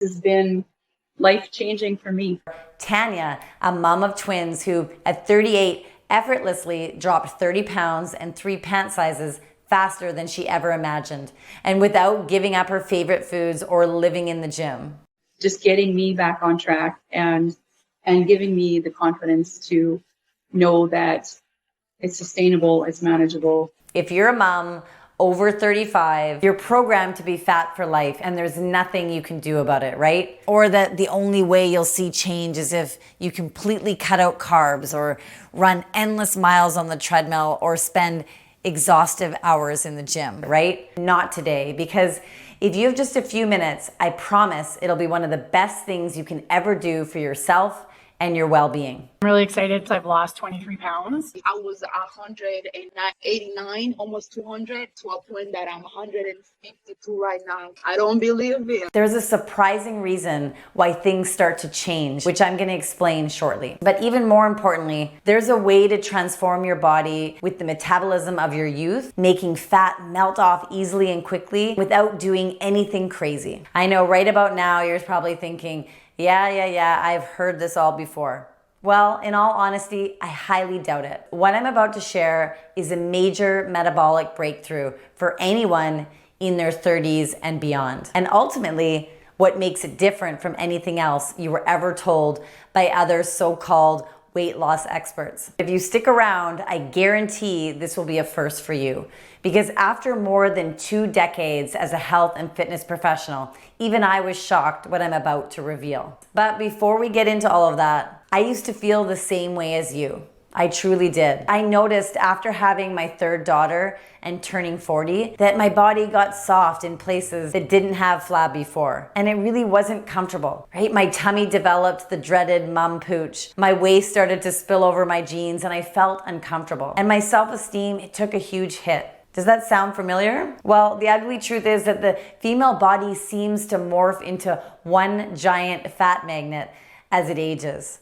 This has been life-changing for me. Tanya, a mom of twins who at 38 effortlessly dropped 30 pounds and 3 pant sizes faster than she ever imagined, and without giving up her favorite foods or living in the gym. Just getting me back on track and giving me the confidence to know that it's sustainable, it's manageable. If you're a mom over 35, you're programmed to be fat for life and there's nothing you can do about it, right? Or that the only way you'll see change is if you completely cut out carbs or run endless miles on the treadmill or spend exhaustive hours in the gym, right? Not today, because if you have just a few minutes, I promise it'll be one of the best things you can ever do for yourself and your well-being. I'm really excited. I've lost 23 pounds. I was 189, almost 200, to a point that I'm 152 right now. I don't believe it. There's a surprising reason why things start to change, which I'm going to explain shortly. But even more importantly, there's a way to transform your body with the metabolism of your youth, making fat melt off easily and quickly without doing anything crazy. I know right about now you're probably thinking, yeah, I've heard this all before. Well, in all honesty, I highly doubt it. What I'm about to share is a major metabolic breakthrough for anyone in their 30s and beyond. And ultimately, what makes it different from anything else you were ever told by other so-called weight loss experts. If you stick around, I guarantee this will be a first for you. Because after more than 2 decades as a health and fitness professional, even I was shocked what I'm about to reveal. But before we get into all of that, I used to feel the same way as you. I truly did. I noticed after having my 3rd daughter and turning 40 that my body got soft in places that didn't have flab before. And it really wasn't comfortable, right? My tummy developed the dreaded mum pooch. My waist started to spill over my jeans and I felt uncomfortable. And my self-esteem, it took a huge hit. Does that sound familiar? Well, the ugly truth is that the female body seems to morph into one giant fat magnet as it ages.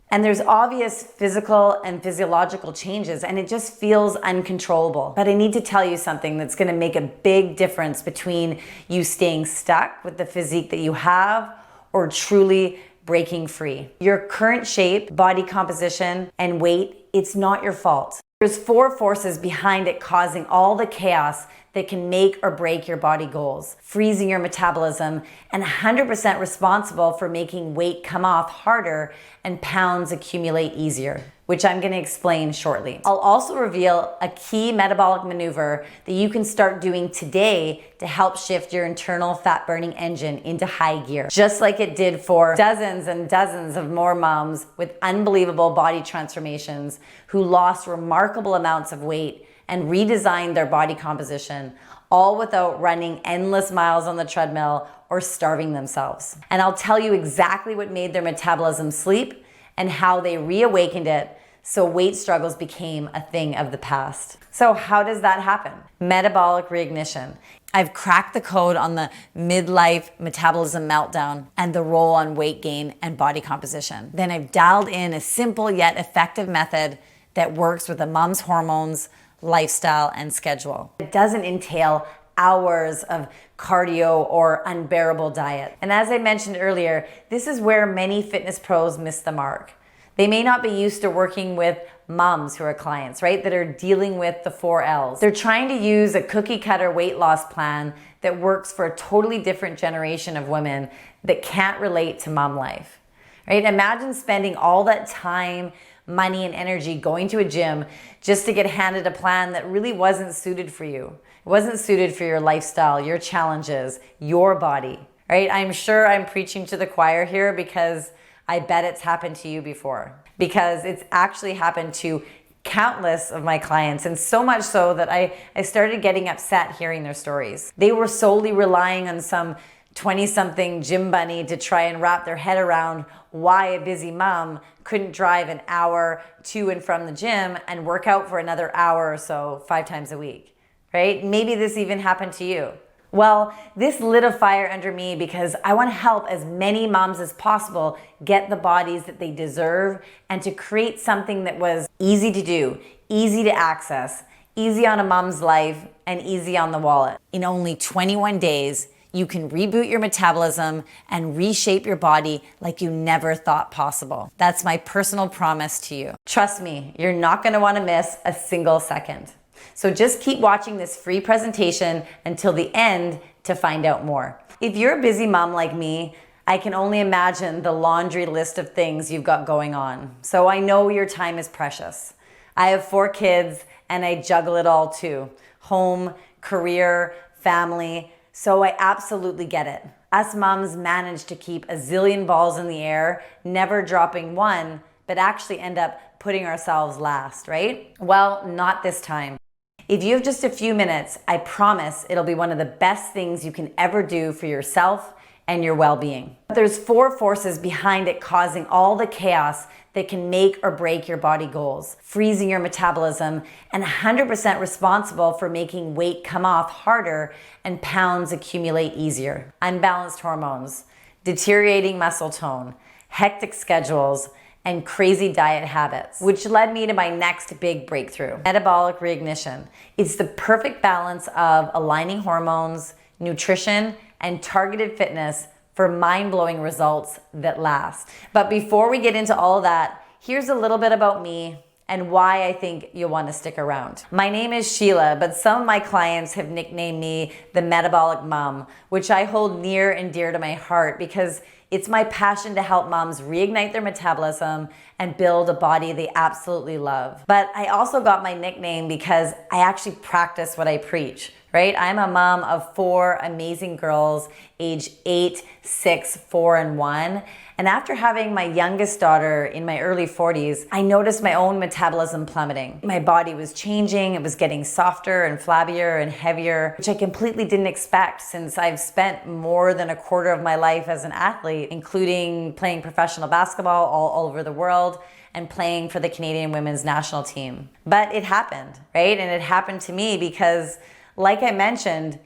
And there's obvious physical and physiological changes and it just feels uncontrollable. But I need to tell you something that's gonna make a big difference between you staying stuck with the physique that you have or truly breaking free. Your current shape, body composition, and weight, it's not your fault. There's 4 forces behind it causing all the chaos that can make or break your body goals, freezing your metabolism, and 100% responsible for making weight come off harder and pounds accumulate easier, which I'm going to explain shortly. I'll also reveal a key metabolic maneuver that you can start doing today to help shift your internal fat-burning engine into high gear, just like it did for dozens and dozens of more moms with unbelievable body transformations who lost remarkable amounts of weight and redesigned their body composition, all without running endless miles on the treadmill or starving themselves. And I'll tell you exactly what made their metabolism sleep and how they reawakened it so weight struggles became a thing of the past. So how does that happen? Metabolic reignition. I've cracked the code on the midlife metabolism meltdown and the role on weight gain and body composition. Then I've dialed in a simple yet effective method that works with a mom's hormones, lifestyle, and schedule. It doesn't entail hours of cardio or unbearable diet. And as I mentioned earlier, this is where many fitness pros miss the mark. They may not be used to working with moms who are clients, right? That are dealing with the 4 L's. They're trying to use a cookie cutter weight loss plan that works for a totally different generation of women that can't relate to mom life, right? Imagine spending all that time, money, and energy going to a gym just to get handed a plan that really wasn't suited for you. It wasn't suited for your lifestyle, your challenges, your body, right? I'm sure I'm preaching to the choir here because I bet it's happened to you before, because it's actually happened to countless of my clients, and so much so that I started getting upset hearing their stories. They were solely relying on some 20-something gym bunny to try and wrap their head around why a busy mom couldn't drive an hour to and from the gym and work out for another hour or so 5 times a week, right? Maybe this even happened to you. Well, this lit a fire under me because I want to help as many moms as possible get the bodies that they deserve and to create something that was easy to do, easy to access, easy on a mom's life, and easy on the wallet. In only 21 days, you can reboot your metabolism and reshape your body like you never thought possible. That's my personal promise to you. Trust me, you're not gonna wanna miss a single second. So just keep watching this free presentation until the end to find out more. If you're a busy mom like me, I can only imagine the laundry list of things you've got going on. So I know your time is precious. I have 4 kids and I juggle it all too. Home, career, family. So I absolutely get it. Us moms manage to keep a zillion balls in the air, never dropping one, but actually end up putting ourselves last, right? Well, not this time. If you have just a few minutes, I promise it'll be one of the best things you can ever do for yourself and your well-being. There's 4 forces behind it causing all the chaos that can make or break your body goals, freezing your metabolism, and 100% responsible for making weight come off harder and pounds accumulate easier. Unbalanced hormones, deteriorating muscle tone, hectic schedules, and crazy diet habits, which led me to my next big breakthrough, metabolic reignition. It's the perfect balance of aligning hormones, nutrition, and targeted fitness for mind-blowing results that last. But before we get into all of that, here's a little bit about me and why I think you'll want to stick around. My name is Sheila, but some of my clients have nicknamed me the Metabolic Mom, which I hold near and dear to my heart because it's my passion to help moms reignite their metabolism and build a body they absolutely love. But I also got my nickname because I actually practice what I preach, right? I'm a mom of 4 amazing girls, age 8, 6, 4, and 1. And after having my youngest daughter in my early 40s, I noticed my own metabolism plummeting. My body was changing, it was getting softer and flabbier and heavier, which I completely didn't expect since I've spent more than a quarter of my life as an athlete, including playing professional basketball all over the world and playing for the Canadian women's national team. But it happened, right? And it happened to me because, like I mentioned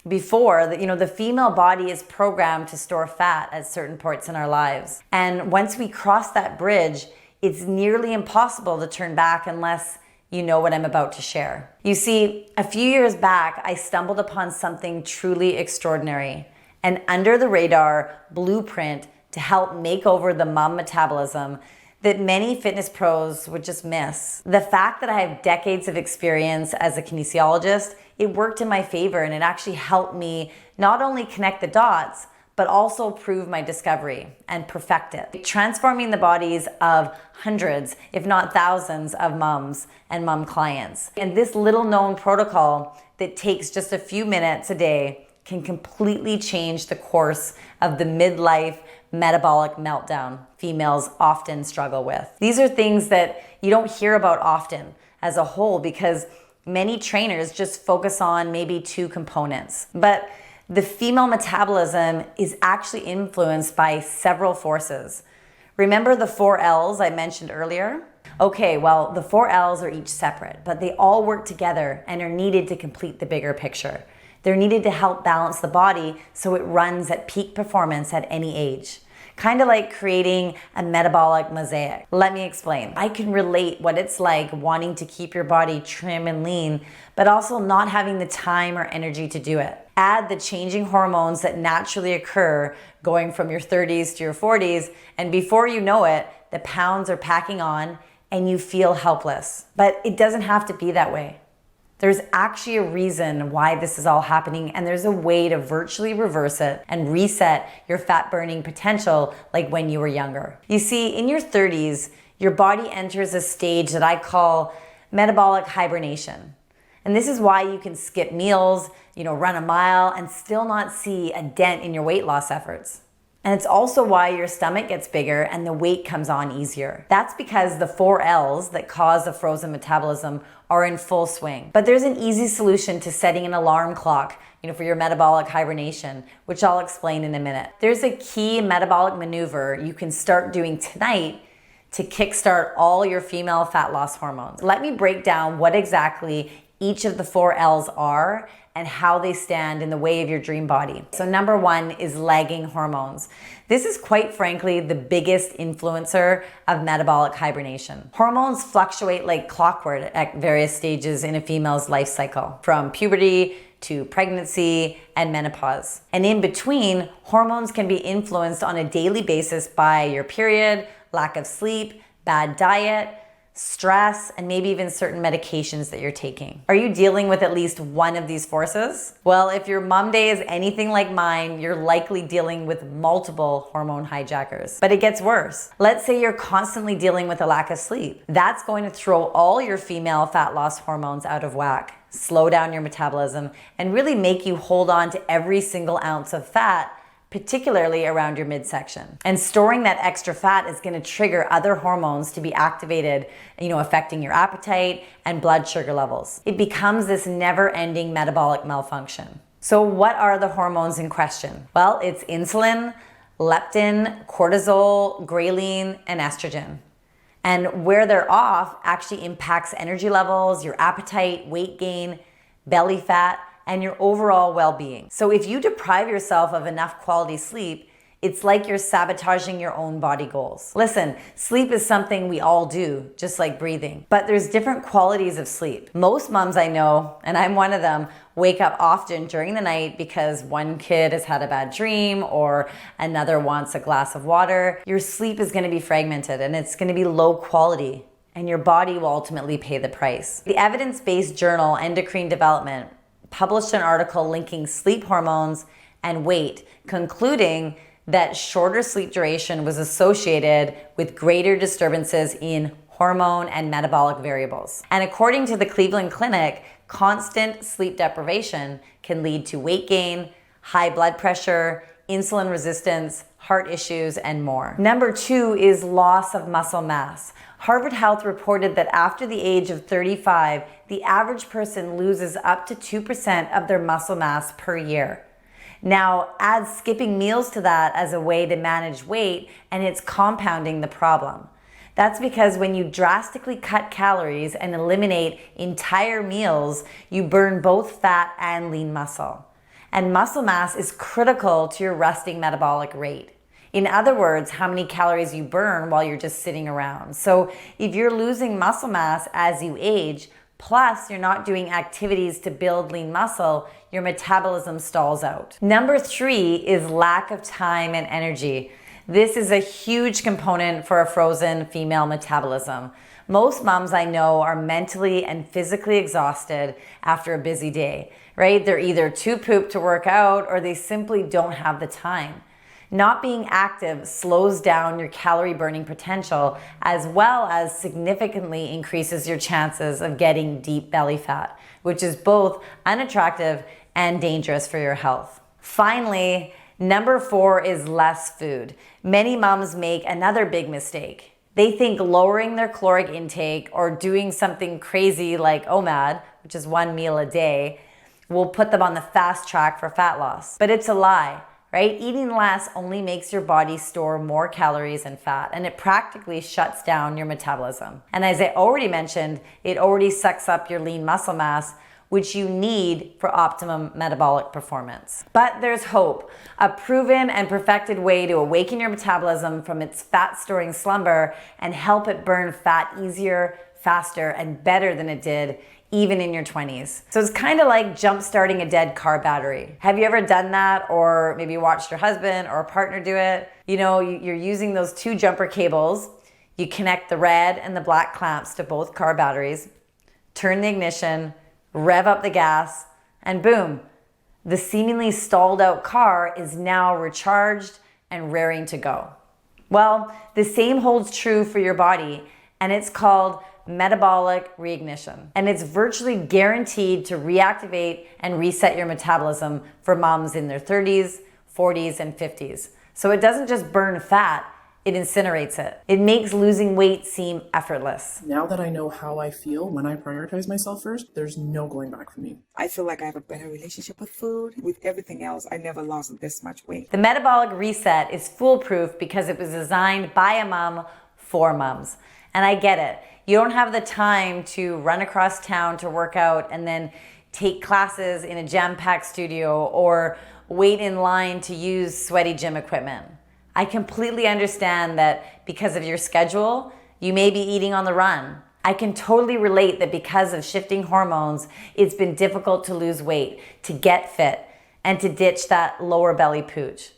before, the female body is programmed to store fat at certain points in our lives. And once we cross that bridge, it's nearly impossible to turn back unless you know what I'm about to share. You see, a few years back, I stumbled upon something truly extraordinary, an under the radar blueprint to help make over the mom metabolism that many fitness pros would just miss. The fact that I have decades of experience as a kinesiologist, it worked in my favor and it actually helped me not only connect the dots, but also prove my discovery and perfect it. Transforming the bodies of hundreds, if not thousands of moms and mom clients. And this little known protocol that takes just a few minutes a day can completely change the course of the midlife metabolic meltdown females often struggle with. These are things that you don't hear about often as a whole because many trainers just focus on maybe 2 components. But the female metabolism is actually influenced by several forces. Remember the 4 L's I mentioned earlier? Okay, well, the 4 L's are each separate, but they all work together and are needed to complete the bigger picture. They're needed to help balance the body so it runs at peak performance at any age. Kind of like creating a metabolic mosaic. Let me explain. I can relate what it's like wanting to keep your body trim and lean, but also not having the time or energy to do it. Add the changing hormones that naturally occur going from your 30s to your 40s, and before you know it, the pounds are packing on and you feel helpless. But it doesn't have to be that way. There's actually a reason why this is all happening, and there's a way to virtually reverse it and reset your fat burning potential like when you were younger. You see, in your 30s, your body enters a stage that I call metabolic hibernation. And this is why you can skip meals, run a mile and still not see a dent in your weight loss efforts. And it's also why your stomach gets bigger and the weight comes on easier. That's because the 4 L's that cause the frozen metabolism are in full swing. But there's an easy solution to setting an alarm clock, for your metabolic hibernation, which I'll explain in a minute. There's a key metabolic maneuver you can start doing tonight to kickstart all your female fat loss hormones. Let me break down what exactly each of the 4 L's are and how they stand in the way of your dream body. So number one is lagging hormones. This is quite frankly the biggest influencer of metabolic hibernation. Hormones fluctuate like clockwork at various stages in a female's life cycle, from puberty to pregnancy and menopause. And in between, hormones can be influenced on a daily basis by your period, lack of sleep, bad diet, stress, and maybe even certain medications that you're taking. Are you dealing with at least one of these forces? Well, if your mom day is anything like mine, you're likely dealing with multiple hormone hijackers. But it gets worse. Let's say you're constantly dealing with a lack of sleep. That's going to throw all your female fat loss hormones out of whack, slow down your metabolism, and really make you hold on to every single ounce of fat, particularly around your midsection. And storing that extra fat is going to trigger other hormones to be activated, affecting your appetite and blood sugar levels. It becomes this never-ending metabolic malfunction. So what are the hormones in question? Well, it's insulin, leptin, cortisol, ghrelin, and estrogen. And where they're off actually impacts energy levels, your appetite, weight gain, belly fat, and your overall well-being. So if you deprive yourself of enough quality sleep, it's like you're sabotaging your own body goals. Listen, sleep is something we all do, just like breathing. But there's different qualities of sleep. Most moms I know, and I'm one of them, wake up often during the night because one kid has had a bad dream or another wants a glass of water. Your sleep is gonna be fragmented and it's gonna be low quality, and your body will ultimately pay the price. The evidence-based journal Endocrine Development published an article linking sleep hormones and weight, concluding that shorter sleep duration was associated with greater disturbances in hormone and metabolic variables. And according to the Cleveland Clinic, constant sleep deprivation can lead to weight gain, high blood pressure, insulin resistance, heart issues, and more. Number two is loss of muscle mass. Harvard Health reported that after the age of 35, the average person loses up to 2% of their muscle mass per year. Now, add skipping meals to that as a way to manage weight, and it's compounding the problem. That's because when you drastically cut calories and eliminate entire meals, you burn both fat and lean muscle. And muscle mass is critical to your resting metabolic rate. In other words, how many calories you burn while you're just sitting around. So if you're losing muscle mass as you age, plus you're not doing activities to build lean muscle, your metabolism stalls out. Number three is lack of time and energy. This is a huge component for a frozen female metabolism. Most moms I know are mentally and physically exhausted after a busy day, right? They're either too pooped to work out or they simply don't have the time. Not being active slows down your calorie burning potential as well as significantly increases your chances of getting deep belly fat, which is both unattractive and dangerous for your health. Finally, number four is less food. Many moms make another big mistake. They think lowering their caloric intake or doing something crazy like OMAD, which is 1 meal a day, will put them on the fast track for fat loss. But it's a lie. Right? Eating less only makes your body store more calories and fat, and it practically shuts down your metabolism. And as I already mentioned, it already sucks up your lean muscle mass, which you need for optimum metabolic performance. But there's hope. A proven and perfected way to awaken your metabolism from its fat-storing slumber and help it burn fat easier, faster, and better than it did even in your 20s. So it's kind of like jump-starting a dead car battery. Have you ever done that, or maybe watched your husband or a partner do it? You're using those two jumper cables. You connect the red and the black clamps to both car batteries, turn the ignition, rev up the gas, and boom, the seemingly stalled out car is now recharged and raring to go. Well, the same holds true for your body, and it's called metabolic reignition. And it's virtually guaranteed to reactivate and reset your metabolism for moms in their 30s, 40s, and 50s. So it doesn't just burn fat, it incinerates it. It makes losing weight seem effortless. Now that I know how I feel when I prioritize myself first, there's no going back for me. I feel like I have a better relationship with food. With everything else, I never lost this much weight. The metabolic reset is foolproof because it was designed by a mom for moms. And I get it. You don't have the time to run across town to work out and then take classes in a jam-packed studio, or wait in line to use sweaty gym equipment. I completely understand that because of your schedule, you may be eating on the run. I can totally relate that because of shifting hormones, it's been difficult to lose weight, to get fit, and to ditch that lower belly pooch.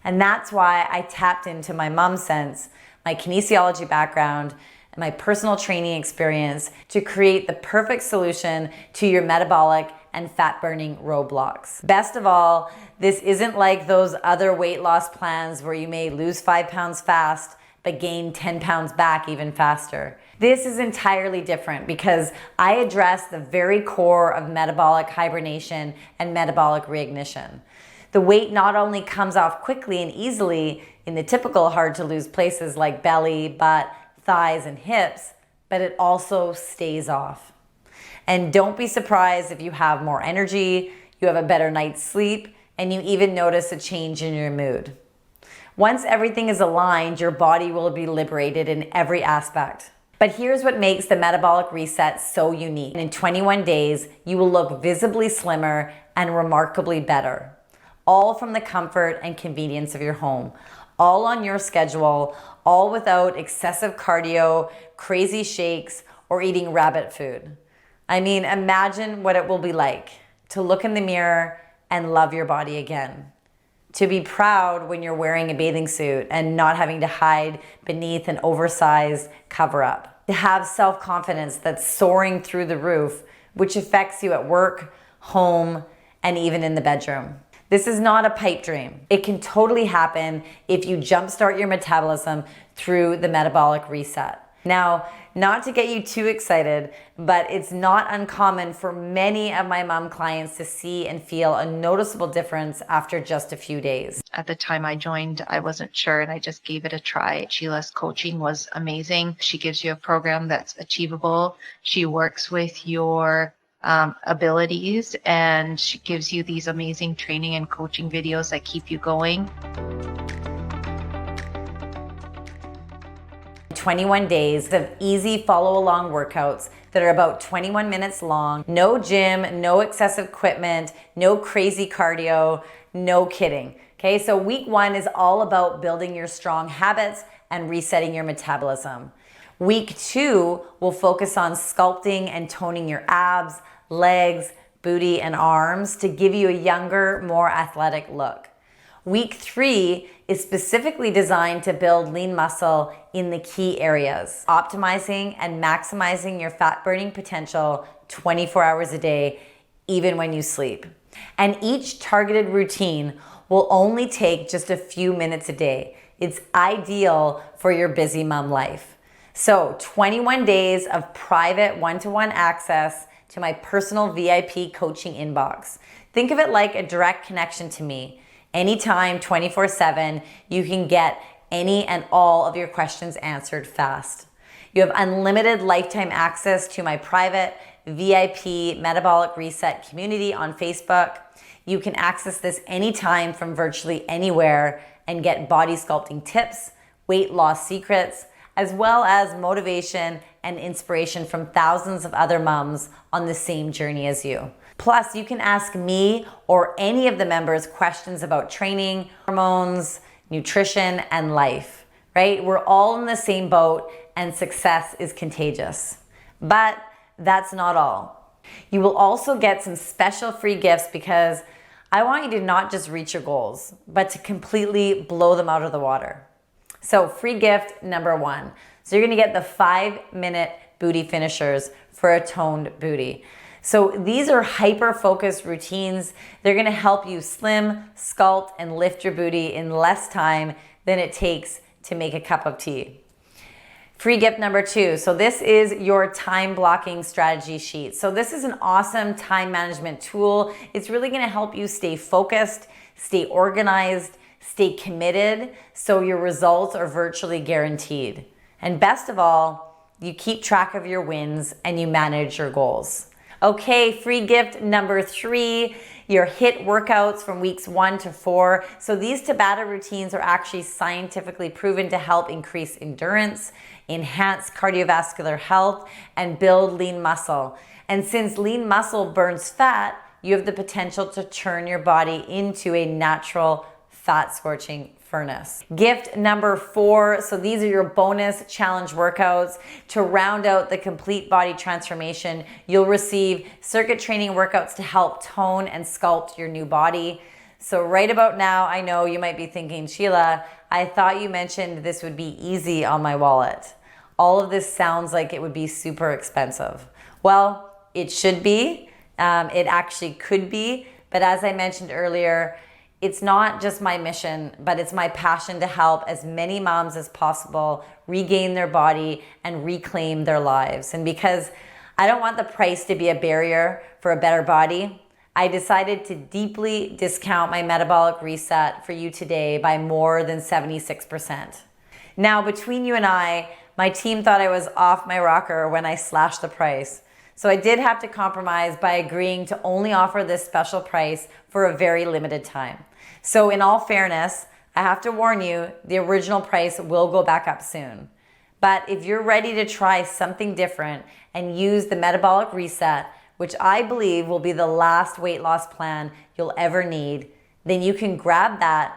And that's why I tapped into my mom sense, my kinesiology background, and my personal training experience to create the perfect solution to your metabolic and fat burning roadblocks. Best of all, this isn't like those other weight loss plans where you may lose 5 pounds fast, but gain 10 pounds back even faster. This is entirely different because I address the very core of metabolic hibernation and metabolic reignition. The weight not only comes off quickly and easily in the typical hard to lose places like belly, butt, thighs, and hips, but it also stays off. And don't be surprised if you have more energy, you have a better night's sleep, and you even notice a change in your mood. Once everything is aligned, your body will be liberated in every aspect. But here's what makes the metabolic reset so unique. In 21 days, you will look visibly slimmer and remarkably better. All from the comfort and convenience of your home. All on your schedule, all without excessive cardio, crazy shakes, or eating rabbit food. I mean, imagine what it will be like to look in the mirror and love your body again. To be proud when you're wearing a bathing suit and not having to hide beneath an oversized cover-up. To have self-confidence that's soaring through the roof, which affects you at work, home, and even in the bedroom. This is not a pipe dream. It can totally happen if you jumpstart your metabolism through the metabolic reset. Now, not to get you too excited, but it's not uncommon for many of my mom clients to see and feel a noticeable difference after just a few days. At the time I joined, I wasn't sure and I just gave it a try. Sheila's coaching was amazing. She gives you a program that's achievable. She works with your abilities, and she gives you these amazing training and coaching videos that keep you going. 21 days of easy follow-along workouts that are about 21 minutes long. No gym, no excessive equipment, no crazy cardio, no kidding. Okay, so week 1 is all about building your strong habits and resetting your metabolism. Week 2 will focus on sculpting and toning your abs, legs, booty, and arms to give you a younger, more athletic look. Week 3 is specifically designed to build lean muscle in the key areas, optimizing and maximizing your fat burning potential 24 hours a day, even when you sleep. And each targeted routine will only take just a few minutes a day. It's ideal for your busy mom life. So 21 days of private one-to-one access to my personal VIP coaching inbox. Think of it like a direct connection to me. Anytime, 24/7, you can get any and all of your questions answered fast. You have unlimited lifetime access to my private VIP Metabolic Reset community on Facebook. You can access this anytime from virtually anywhere and get body sculpting tips, weight loss secrets, as well as motivation and inspiration from thousands of other moms on the same journey as you. Plus, you can ask me or any of the members questions about training, hormones, nutrition, and life, right? We're all in the same boat and success is contagious. But that's not all. You will also get some special free gifts because I want you to not just reach your goals, but to completely blow them out of the water. So free gift number 1. So you're gonna get the 5-minute booty finishers for a toned booty. So these are hyper-focused routines. They're gonna help you slim, sculpt, and lift your booty in less time than it takes to make a cup of tea. Free gift number 2. So this is your time blocking strategy sheet. So this is an awesome time management tool. It's really gonna help you stay focused, stay organized, stay committed, so your results are virtually guaranteed. And best of all, you keep track of your wins and you manage your goals. Okay, free gift number 3, your HIIT workouts from weeks 1 to 4. So these Tabata routines are actually scientifically proven to help increase endurance, enhance cardiovascular health, and build lean muscle. And since lean muscle burns fat, you have the potential to turn your body into a natural fat scorching furnace. Gift number 4. So these are your bonus challenge workouts. To round out the complete body transformation, you'll receive circuit training workouts to help tone and sculpt your new body. So right about now, I know you might be thinking, Sheila, I thought you mentioned this would be easy on my wallet. All of this sounds like it would be super expensive. Well, it should be. It actually could be. But as I mentioned earlier, it's not just my mission, but it's my passion to help as many moms as possible regain their body and reclaim their lives. And because I don't want the price to be a barrier for a better body, I decided to deeply discount my metabolic reset for you today by more than 76%. Now, between you and I, my team thought I was off my rocker when I slashed the price. So I did have to compromise by agreeing to only offer this special price for a very limited time. So in all fairness, I have to warn you, the original price will go back up soon. But if you're ready to try something different and use the metabolic reset, which I believe will be the last weight loss plan you'll ever need, then you can grab that,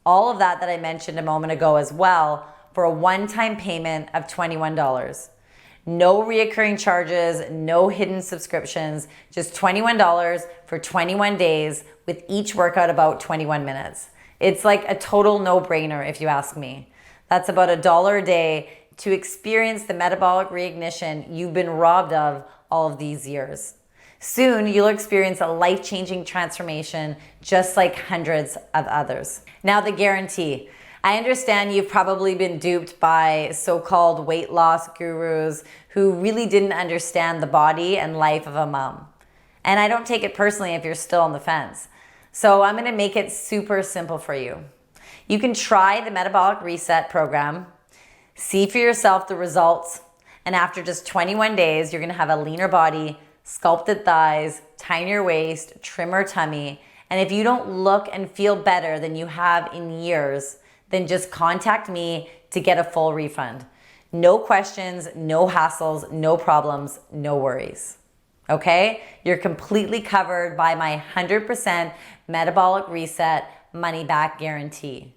all of that I mentioned a moment ago as well, for a one-time payment of $21. No reoccurring charges, no hidden subscriptions, just $21 for 21 days with each workout about 21 minutes. It's like a total no-brainer if you ask me. That's about $1 a day to experience the metabolic reignition you've been robbed of all of these years. Soon, you'll experience a life-changing transformation just like hundreds of others. Now, the guarantee. I understand you've probably been duped by so-called weight loss gurus who really didn't understand the body and life of a mom. And I don't take it personally if you're still on the fence. So I'm gonna make it super simple for you. You can try the Metabolic Reset program, see for yourself the results, and after just 21 days, you're gonna have a leaner body, sculpted thighs, tinier waist, trimmer tummy, and if you don't look and feel better than you have in years, then just contact me to get a full refund. No questions, no hassles, no problems, no worries. Okay? You're completely covered by my 100% metabolic reset money back guarantee.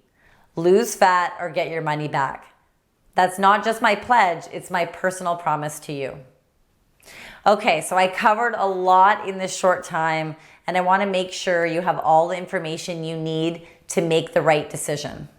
Lose fat or get your money back. That's not just my pledge, it's my personal promise to you. Okay, so I covered a lot in this short time, and I wanna make sure you have all the information you need to make the right decision.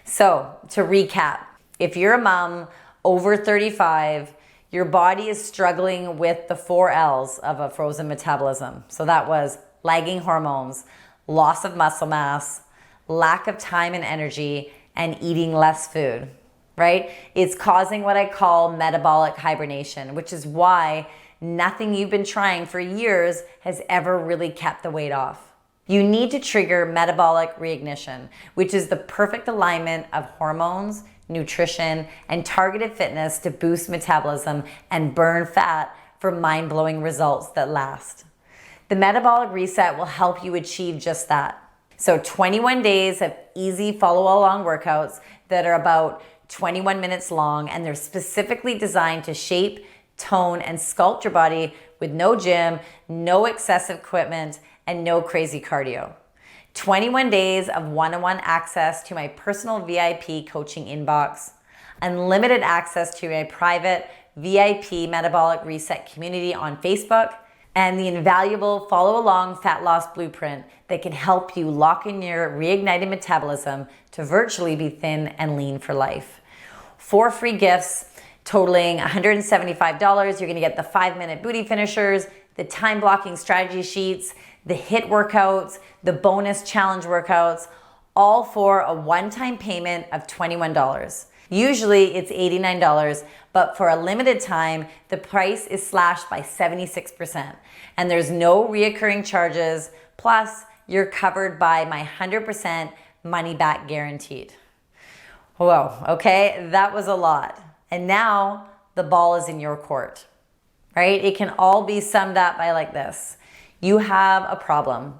So, to recap, if you're a mom over 35, your body is struggling with the 4 L's of a frozen metabolism. So that was lagging hormones, loss of muscle mass, lack of time and energy, and eating less food, right? It's causing what I call metabolic hibernation, which is why nothing you've been trying for years has ever really kept the weight off. You need to trigger metabolic reignition, which is the perfect alignment of hormones, nutrition, and targeted fitness to boost metabolism and burn fat for mind-blowing results that last. The metabolic reset will help you achieve just that. So 21 days of easy follow-along workouts that are about 21 minutes long, and they're specifically designed to shape, tone, and sculpt your body with no gym, no excessive equipment, and no crazy cardio. 21 days of one-on-one access to my personal VIP coaching inbox, unlimited access to my private VIP Metabolic Reset community on Facebook, and the invaluable follow-along fat loss blueprint that can help you lock in your reignited metabolism to virtually be thin and lean for life. 4 free gifts totaling $175. You're gonna get the 5-minute booty finishers, the time blocking strategy sheets, the HIIT workouts, the bonus challenge workouts, all for a one-time payment of $21. Usually it's $89, but for a limited time, the price is slashed by 76%. And there's no reoccurring charges, plus you're covered by my 100% money back guaranteed. Whoa, okay, that was a lot. And now the ball is in your court, right? It can all be summed up by like this. You have a problem.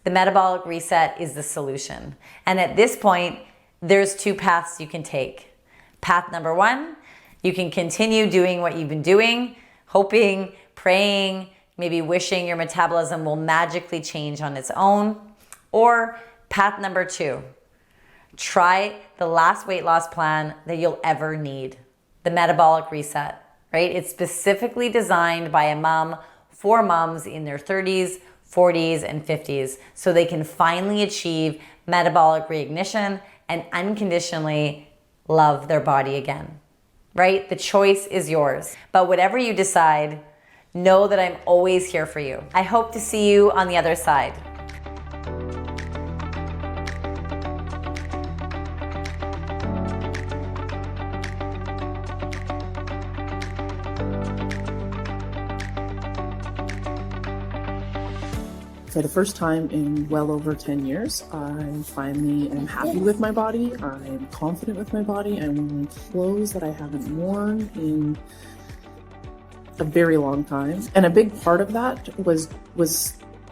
The metabolic reset is the solution. And at this point, there's 2 paths you can take. Path number 1, you can continue doing what you've been doing, hoping, praying, maybe wishing your metabolism will magically change on its own. Or path number 2, try the last weight loss plan that you'll ever need, the metabolic reset, right? It's specifically designed by a mom for moms in their 30s, 40s, and 50s, so they can finally achieve metabolic reignition and unconditionally love their body again, right? The choice is yours. But whatever you decide, know that I'm always here for you. I hope to see you on the other side. For the first time in well over 10 years, I finally am happy with my body. I'm confident with my body. I'm wearing clothes that I haven't worn in a very long time. And a big part of that was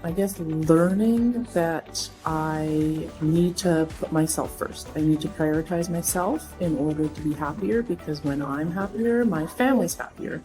I guess, learning that I need to put myself first. I need to prioritize myself in order to be happier, because when I'm happier, my family's happier.